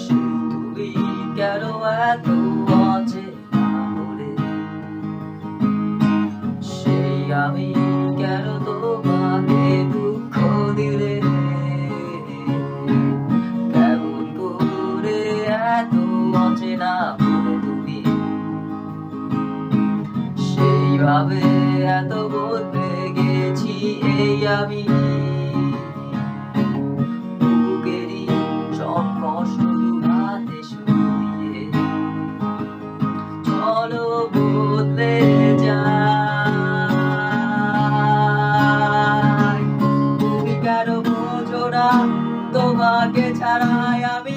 সেই তুমি কেন এত অচেনা হলে, সেই আমি কেন তোমাকে দুঃখ দিলে, কেমন করে এত অচেনা হলে তুমি, সেইভাবে এত বদলে গেছি এই আমি। বুকেরই সব কষ্ট দুহাতে সরিয়ে চলো বদলে যাই। তুমি কেন বোঝো না তোমাকে ছাড়াই আমি